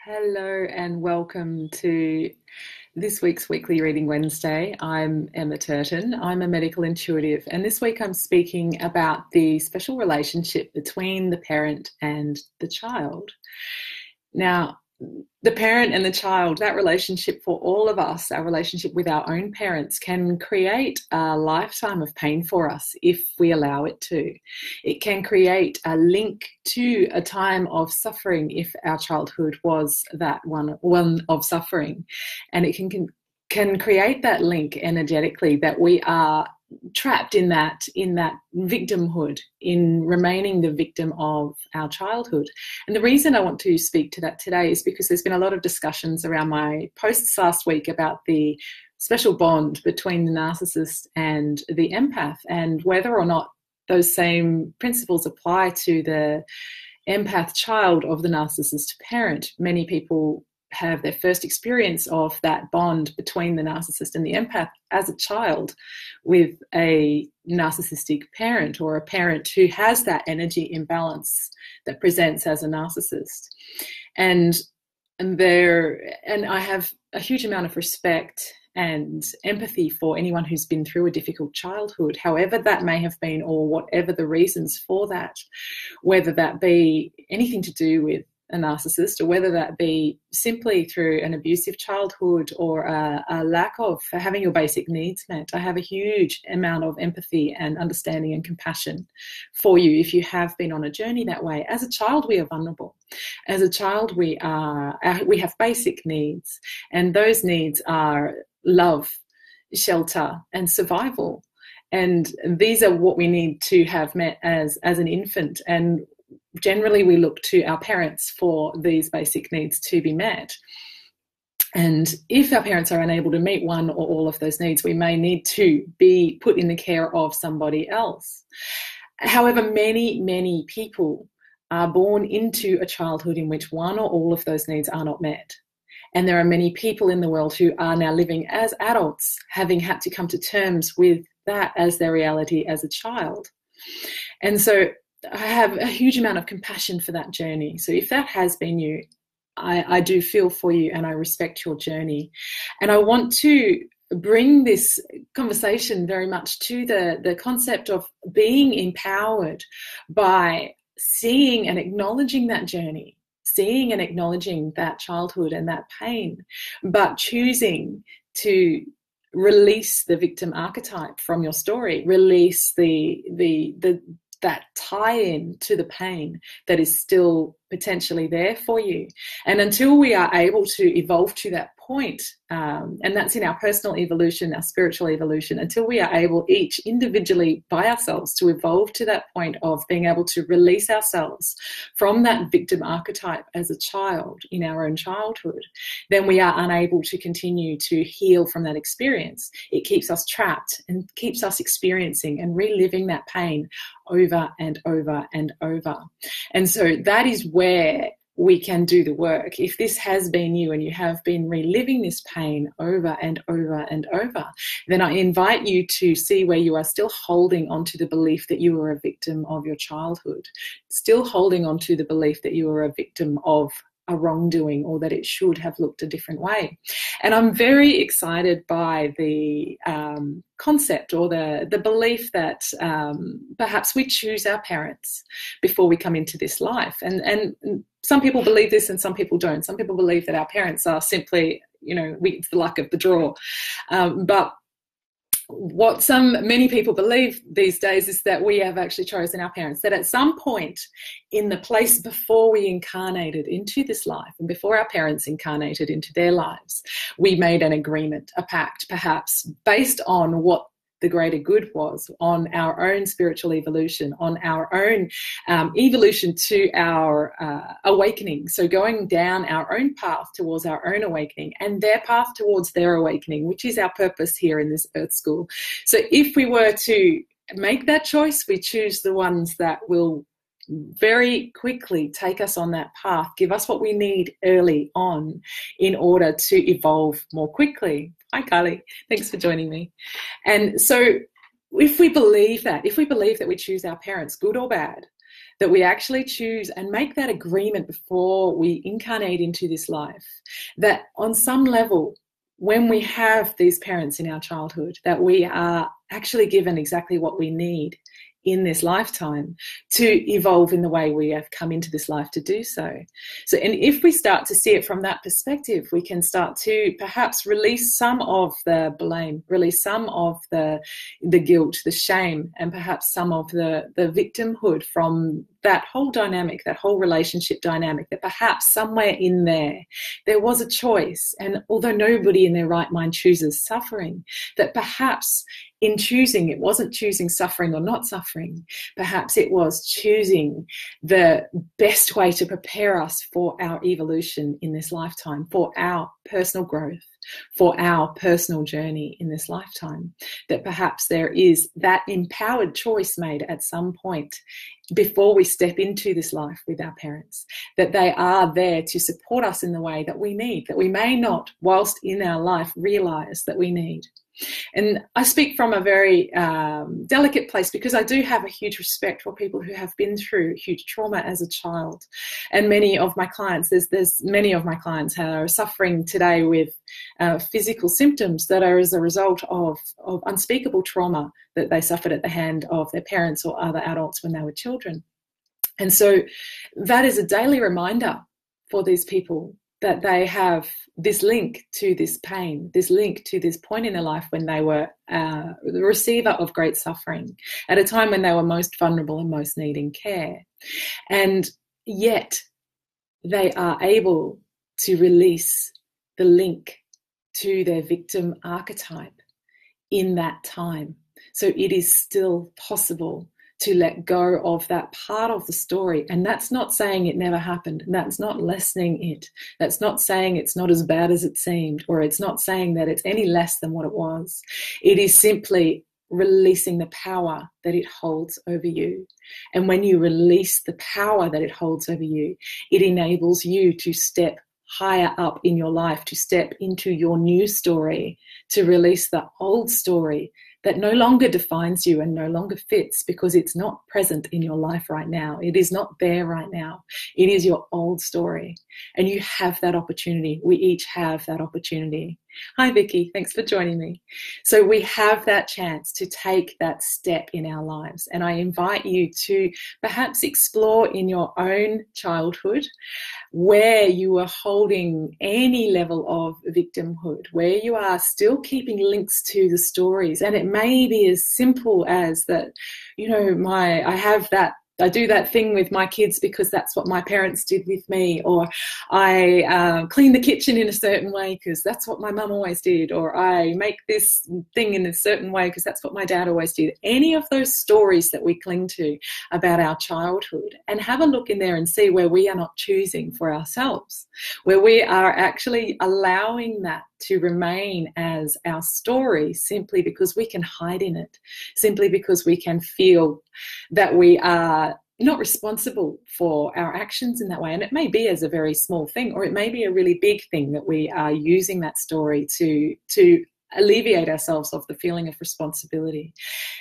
Hello and welcome to this week's Weekly Reading Wednesday. I'm Emma Turton. I'm a medical intuitive, and this week I'm speaking about the special relationship between the parent and the child. Now, the parent and the child, that relationship for all of us, our relationship with our own parents, can create a lifetime of pain for us if we allow it to. It can create a link to a time of suffering if our childhood was that one of suffering. And it can create that link energetically that we are trapped in that victimhood, in remaining the victim of our childhood. And the reason I want to speak to that today is because there's been a lot of discussions around my posts last week about the special bond between the narcissist and the empath, and whether or not those same principles apply to the empath child of the narcissist parent. Many people have their first experience of that bond between the narcissist and the empath as a child with a narcissistic parent, or a parent who has that energy imbalance that presents as a narcissist. And I have a huge amount of respect and empathy for anyone who's been through a difficult childhood, however that may have been, or whatever the reasons for that, whether that be anything to do with a narcissist, or whether that be simply through an abusive childhood or a lack of having your basic needs met. I have a huge amount of empathy and understanding and compassion for you if you have been on a journey that way. As a child, we are vulnerable. As a child, we have basic needs, and those needs are love, shelter, and survival. And these are what we need to have met as an infant. And generally, we look to our parents for these basic needs to be met. And if our parents are unable to meet one or all of those needs, we may need to be put in the care of somebody else. However, many people are born into a childhood in which one or all of those needs are not met. And there are many people in the world who are now living as adults, having had to come to terms with that as their reality as a child. And so I have a huge amount of compassion for that journey. So if that has been you, I do feel for you, and I respect your journey. And I want to bring this conversation very much to the concept of being empowered by seeing and acknowledging that journey, seeing and acknowledging that childhood and that pain, but choosing to release the victim archetype from your story, release that tie-in to the pain that is still potentially there for you. And until we are able to evolve to that point, and that's in our personal evolution, our spiritual evolution, until we are able each individually by ourselves to evolve to that point of being able to release ourselves from that victim archetype as a child in our own childhood, then we are unable to continue to heal from that experience. It keeps us trapped and keeps us experiencing and reliving that pain over and over and over. And so that is where we can do the work. If this has been you and you have been reliving this pain over and over and over, then I invite you to see where you are still holding onto the belief that you were a victim of your childhood, still holding onto the belief that you were a victim of a wrongdoing, or that it should have looked a different way. And I'm very excited by the concept, or the belief that perhaps we choose our parents before we come into this life. And some people believe this and some people don't. Some people believe that our parents are simply, it's the luck of the draw. But what many people believe these days is that we have actually chosen our parents, that at some point in the place before we incarnated into this life, and before our parents incarnated into their lives, we made an agreement, a pact, perhaps based on what the greater good was, on our own spiritual evolution, on our own evolution to our awakening. So going down our own path towards our own awakening, and their path towards their awakening, which is our purpose here in this Earth School. So if we were to make that choice, we choose the ones that will very quickly take us on that path, give us what we need early on in order to evolve more quickly. Hi, Kylie. Thanks for joining me. And so if we believe that we choose our parents, good or bad, that we actually choose and make that agreement before we incarnate into this life, that on some level, when we have these parents in our childhood, that we are actually given exactly what we need in this lifetime to evolve in the way we have come into this life to do so. So, and if we start to see it from that perspective, we can start to perhaps release some of the blame, release some of the guilt, the shame, and perhaps some of the victimhood from that whole dynamic, that whole relationship dynamic, that perhaps somewhere in there was a choice. And although nobody in their right mind chooses suffering, that perhaps in choosing, it wasn't choosing suffering or not suffering. Perhaps it was choosing the best way to prepare us for our evolution in this lifetime, for our personal growth, for our personal journey in this lifetime. That perhaps there is that empowered choice made at some point before we step into this life with our parents, that they are there to support us in the way that we need, that we may not, whilst in our life, realize that we need. And I speak from a very delicate place, because I do have a huge respect for people who have been through huge trauma as a child. And many of my clients, there's many of my clients who are suffering today with physical symptoms that are as a result of unspeakable trauma that they suffered at the hand of their parents or other adults when they were children. And so that is a daily reminder for these people that they have this link to this pain, this link to this point in their life when they were the receiver of great suffering, at a time when they were most vulnerable and most needing care. And yet they are able to release the link to their victim archetype in that time. So it is still possible to let go of that part of the story. And that's not saying it never happened. And that's not lessening it. That's not saying it's not as bad as it seemed, or it's not saying that it's any less than what it was. It is simply releasing the power that it holds over you. And when you release the power that it holds over you, it enables you to step higher up in your life, to step into your new story, to release the old story that no longer defines you and no longer fits, because it's not present in your life right now. It is not there right now. It is your old story. And you have that opportunity. We each have that opportunity. Hi, Vicky. Thanks for joining me. So we have that chance to take that step in our lives. And I invite you to perhaps explore in your own childhood where you are holding any level of victimhood, where you are still keeping links to the stories. And it may be as simple as that, you know, I do that thing with my kids because that's what my parents did with me, or I clean the kitchen in a certain way because that's what my mum always did, or I make this thing in a certain way because that's what my dad always did. Any of those stories that we cling to about our childhood, and have a look in there and see where we are not choosing for ourselves, where we are actually allowing that to remain as our story simply because we can hide in it, simply because we can feel that we are not responsible for our actions in that way. And it may be as a very small thing, or it may be a really big thing that we are using that story to alleviate ourselves of the feeling of responsibility.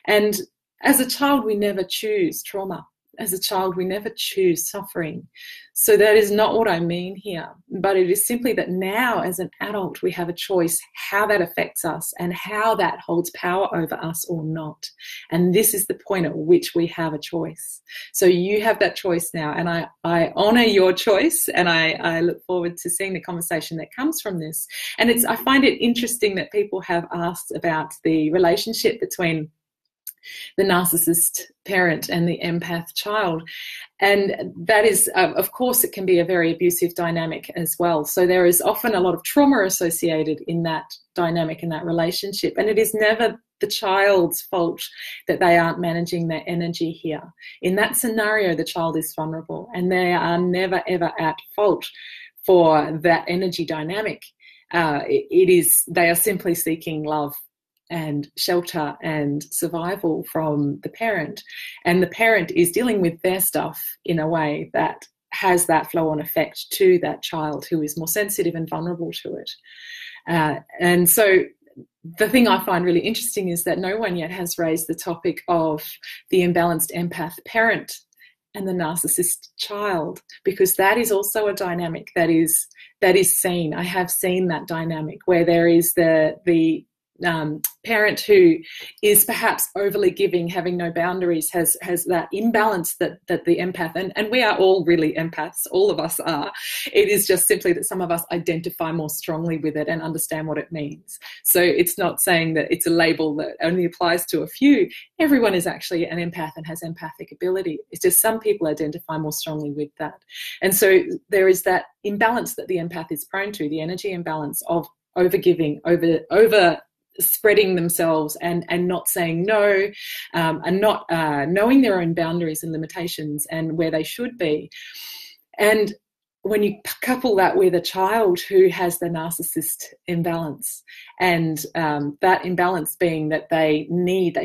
And as a child, we never choose trauma. As a child, we never choose suffering. So that is not what I mean here. But it is simply that now, as an adult, we have a choice how that affects us and how that holds power over us or not. And this is the point at which we have a choice. So you have that choice now. And I honour your choice. And I look forward to seeing the conversation that comes from this. And I find it interesting that people have asked about the relationship between the narcissist parent and the empath child. And that is, of course, it can be a very abusive dynamic as well. So there is often a lot of trauma associated in that dynamic, in that relationship. And it is never the child's fault that they aren't managing their energy here. In that scenario, the child is vulnerable, and they are never, ever at fault for that energy dynamic. They are simply seeking love and shelter and survival from the parent. And the parent is dealing with their stuff in a way that has that flow-on effect to that child who is more sensitive and vulnerable to it. And so the thing I find really interesting is that no one yet has raised the topic of the imbalanced empath parent and the narcissist child, because that is also a dynamic that is seen. I have seen that dynamic where there is the parent who is perhaps overly giving, having no boundaries, has that imbalance that the empath, and we are all really empaths, all of us are. It is just simply that some of us identify more strongly with it and understand what it means. So it's not saying that it's a label that only applies to a few. Everyone is actually an empath and has empathic ability. It's just some people identify more strongly with that. And so there is that imbalance that the empath is prone to, the energy imbalance of overgiving, over spreading themselves and not saying no, and not knowing their own boundaries and limitations and where they should be. And when you couple that with a child who has the narcissist imbalance, and that imbalance being that they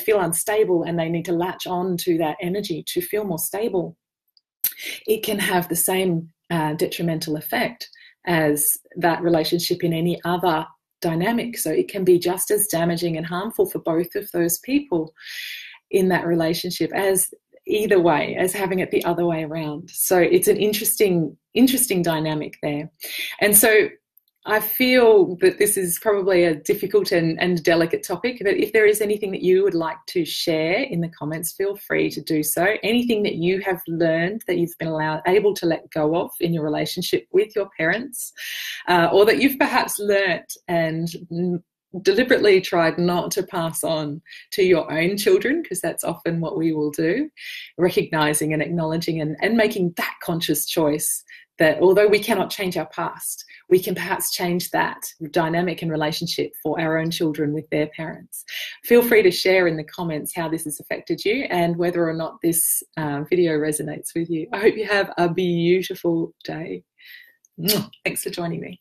feel unstable and they need to latch on to that energy to feel more stable, it can have the same detrimental effect as that relationship in any other dynamic. So it can be just as damaging and harmful for both of those people in that relationship as either way, as having it the other way around. So it's an interesting dynamic there. And so I feel that this is probably a difficult and delicate topic, but if there is anything that you would like to share in the comments, feel free to do so. Anything that you have learned that you've been able to let go of in your relationship with your parents, or that you've perhaps learnt and deliberately tried not to pass on to your own children, because that's often what we will do, recognising and acknowledging and making that conscious choice that although we cannot change our past, we can perhaps change that dynamic and relationship for our own children with their parents. Feel free to share in the comments how this has affected you and whether or not this video resonates with you. I hope you have a beautiful day. Thanks for joining me.